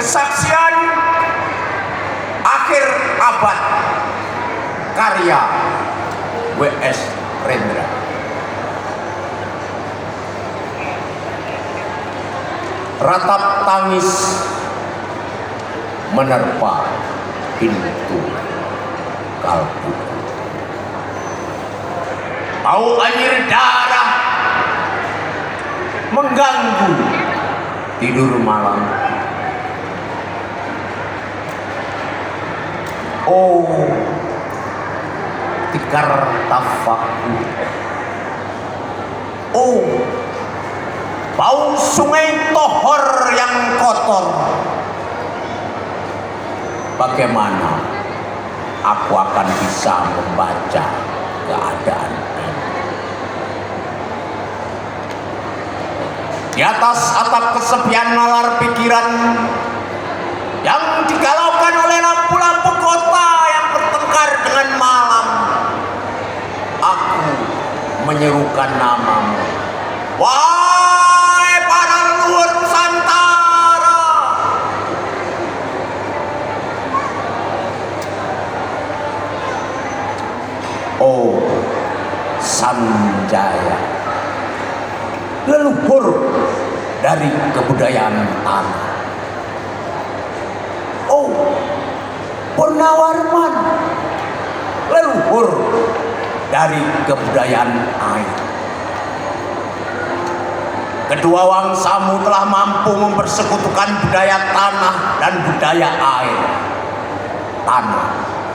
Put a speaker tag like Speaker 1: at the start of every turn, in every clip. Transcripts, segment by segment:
Speaker 1: Kesaksian akhir abad karya W.S. Rendra. Ratap tangis menerpa pintu kalbu. Bau air darah mengganggu tidur malam. Oh, tikar tafaku. Oh, bau sungai Tohor yang kotor. Bagaimana aku akan bisa membaca keadaan ini? Di atas atap kesepian nalar pikiran yang digalaukan oleh lampu-lampu kota yang bertengkar dengan malam, aku menyerukan namamu. Wahai para leluhur Nusantara, oh Sanjaya, leluhur dari kebudayaan tanah. Oh Purnawarman, leluhur dari kebudayaan air. Kedua wangsamu telah mampu mempersekutukan budaya tanah dan budaya air. Tanah,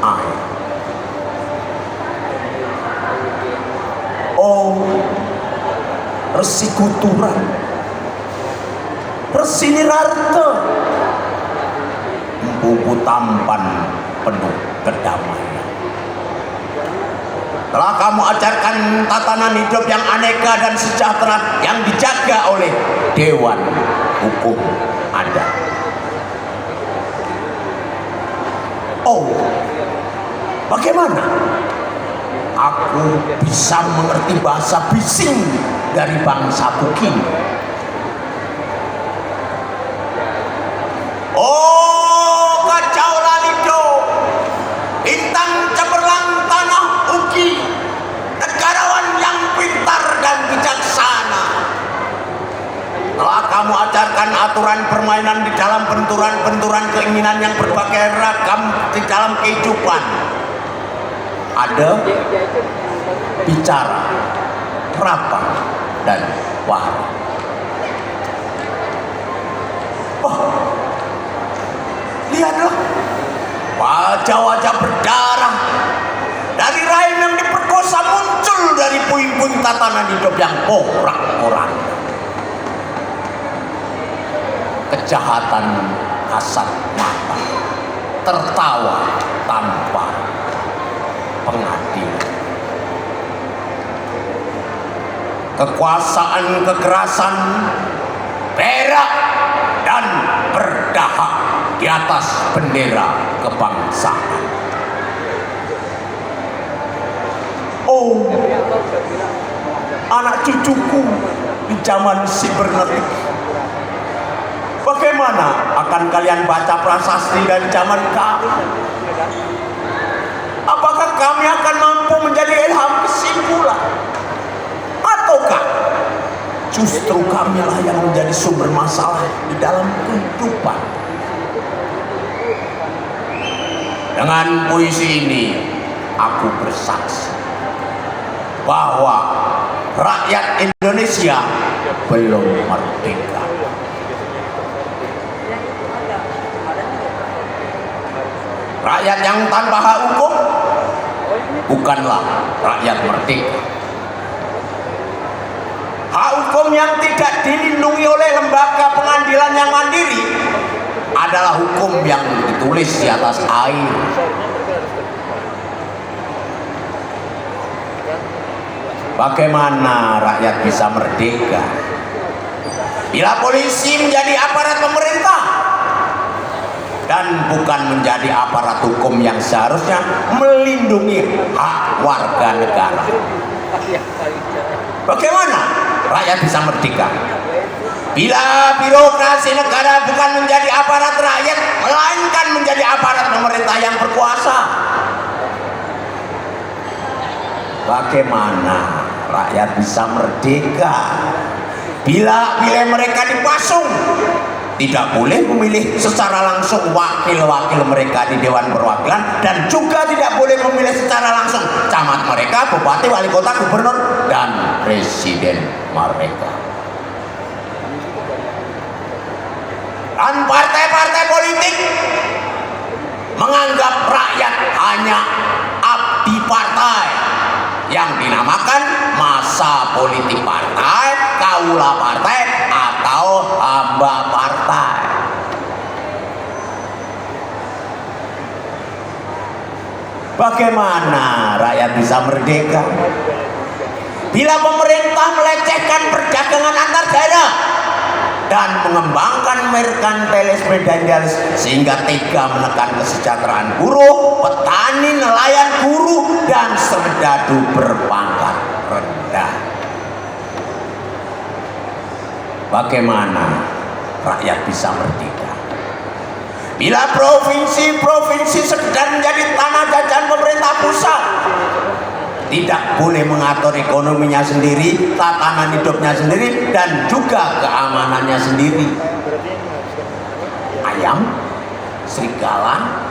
Speaker 1: air. Oh Resi Kuturan, Resi Nirarte, empu tampan penuh kedamaian. Telah kamu ajarkan tatanan hidup yang aneka dan sejahtera yang dijaga oleh Dewan Hukum Adat. Oh, bagaimana aku bisa mengerti bahasa bising dari bangsa Bugis? Oh, kacau lalido, bintang cemerlang tanah Uki, negarawan yang pintar dan bijaksana. Telah kamu ajarkan aturan permainan di dalam benturan-benturan keinginan yang berbagai ragam di dalam kehidupan. Ada bicara, rapang, dan wahyu. Oh, lihatlah wajah-wajah berdarah dari rahim yang diperkosa muncul dari puing-puing tatanan hidup yang porak-porak. Kejahatan kasat mata tertawa tanpa pengadilan. Kekuasaan kekerasan berak dan berdahak di atas bendera kebangsaan. Oh, anak cucuku di zaman sibernetik, bagaimana akan kalian baca prasasti dari zaman kami? Apakah kami akan mampu menjadi ilham kesimpulan? Ataukah justru kamilah yang menjadi sumber masalah di dalam kehidupan? Dengan puisi ini aku bersaksi bahwa rakyat Indonesia belum merdeka. Rakyat yang tanpa hak hukum bukanlah rakyat merdeka. Hak hukum yang tidak dilindungi oleh lembaga pengadilan yang mandiri adalah hukum yang ditulis di atas air. Bagaimana rakyat bisa merdeka bila polisi menjadi aparat pemerintah dan bukan menjadi aparat hukum yang seharusnya melindungi hak warga negara? Bagaimana rakyat bisa merdeka? Bila birokrasi negara bukan menjadi aparat rakyat, melainkan menjadi aparat pemerintah yang berkuasa, bagaimana rakyat bisa merdeka? Bila mereka dipasung, tidak boleh memilih secara langsung wakil-wakil mereka di Dewan Perwakilan, dan juga tidak boleh memilih secara langsung camat mereka, bupati, wali kota, gubernur, dan presiden mereka. Dan partai-partai politik menganggap rakyat hanya abdi partai yang dinamakan masa politik partai, kaula partai, atau hamba partai. Bagaimana rakyat bisa merdeka? Bila pemerintah melecehkan perdagangan antar daerah dan mengembangkan merkantilis feodalis sehingga tega menekan kesejahteraan buruh, petani, nelayan, guru, dan serdadu berpangkat rendah. Bagaimana rakyat bisa merdeka? Bila provinsi-provinsi sekedar menjadi tanah jajahan pemerintah pusat, tidak boleh mengatur ekonominya sendiri, tatanan hidupnya sendiri, dan juga keamanannya sendiri. Ayam, serigala,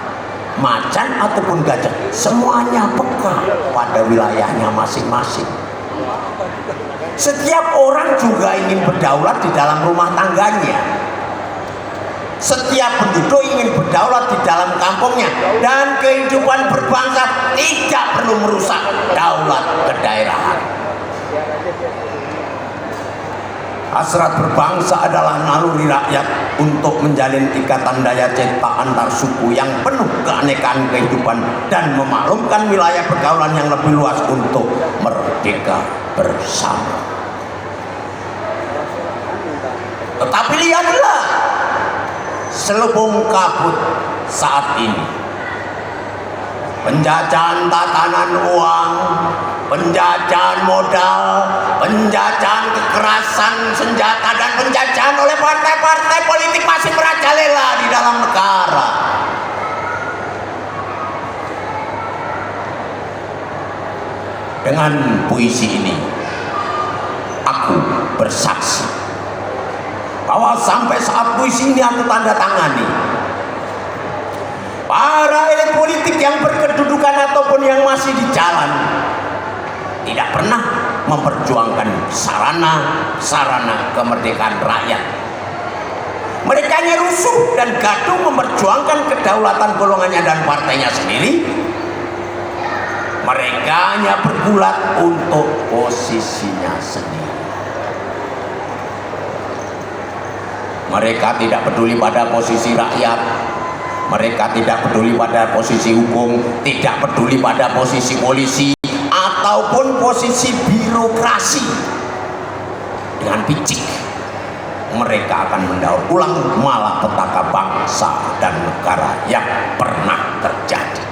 Speaker 1: macan, ataupun gajah, semuanya peka pada wilayahnya masing-masing. Setiap orang juga ingin berdaulat di dalam rumah tangganya. Setiap penduduk ingin berdaulat di dalam kampungnya, dan kehidupan berbangsa tidak perlu merusak daulat kedaerahan. Hasrat berbangsa adalah naluri rakyat untuk menjalin ikatan daya cetak antar suku yang penuh keanekaan kehidupan dan memaklumkan wilayah pergaulan yang lebih luas untuk merdeka bersama. Tetapi lihatlah selubung kabut saat ini. Penjajahan tatanan uang, penjajahan modal, penjajahan kekerasan senjata, dan penjajahan oleh partai-partai politik masih merajalela di dalam negara. Dengan puisi ini, aku bersaksi bahwa sampai saat puisi ini aku tanda tangani, para elit politik yang berkedudukan ataupun yang masih di jalan tidak pernah memperjuangkan sarana kemerdekaan rakyat. Mereka hanya rusuh dan gaduh memperjuangkan kedaulatan golongannya dan partainya sendiri. Mereka hanya bergulat untuk posisinya sendiri. Mereka tidak peduli pada posisi rakyat, mereka tidak peduli pada posisi hukum, tidak peduli pada posisi polisi ataupun posisi birokrasi. Dengan picik mereka akan mendaur ulang malapetaka bangsa dan negara yang pernah terjadi.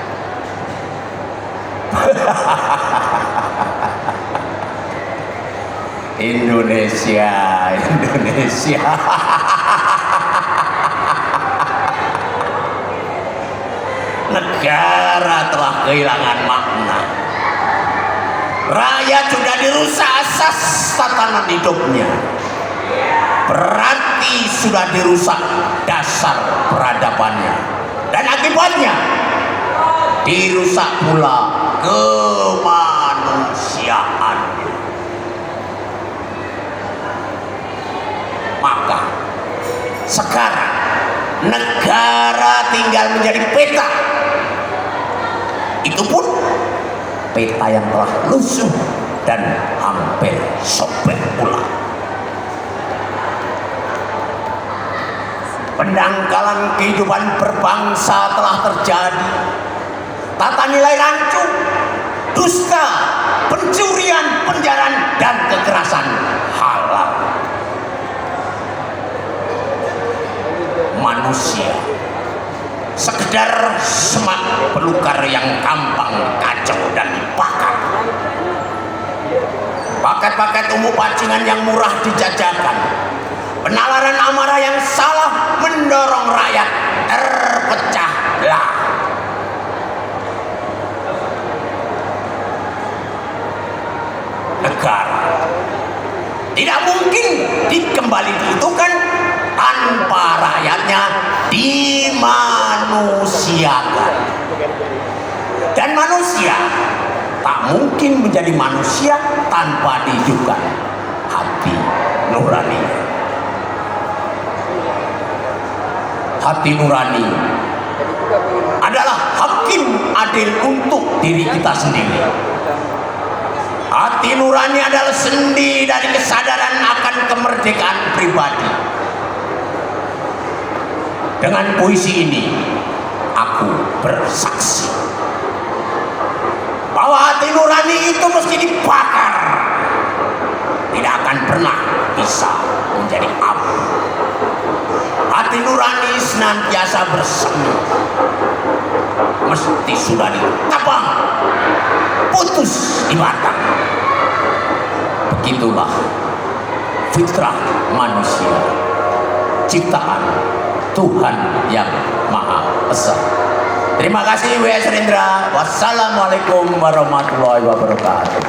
Speaker 1: Indonesia. Negara telah kehilangan makna. Rakyat sudah dirusak asas tatanan hidupnya. Berarti sudah dirusak dasar peradabannya. Dan akibatnya dirusak pula kemanusiaan. Maka sekarang negara tinggal menjadi peta. Itu pun peta yang telah lusuh dan hampir sobek pula. Pendangkalan kehidupan berbangsa telah terjadi. Tata nilai rancu, dusta, pencurian, penjarahan, dan kekerasan halal. Manusia sekedar semak belukar yang gampang kacau dan dibakar. Paket-paket umum pancingan yang murah dijajakan, penalaran amarah yang salah mendorong rakyat terpecah belah. Negara tidak mungkin dikembali diutuhkan tanpa rakyatnya dimanusiakan. Dan manusia tak mungkin menjadi manusia tanpa dihidupkan hati nurani. Hati nurani adalah hakim adil untuk diri kita sendiri. Hati nurani adalah sendi dari kesadaran akan kemerdekaan pribadi. Dengan puisi ini aku bersaksi bahwa hati nurani itu mesti dibakar, tidak akan pernah bisa menjadi api. Hati nurani senantiasa bersemi, mesti sudah ditebang, putus di batang. Begitulah fitrah manusia, ciptaan Tuhan yang Maha Esa. Terima kasih W.S. Rendra. Wassalamualaikum warahmatullahi wabarakatuh.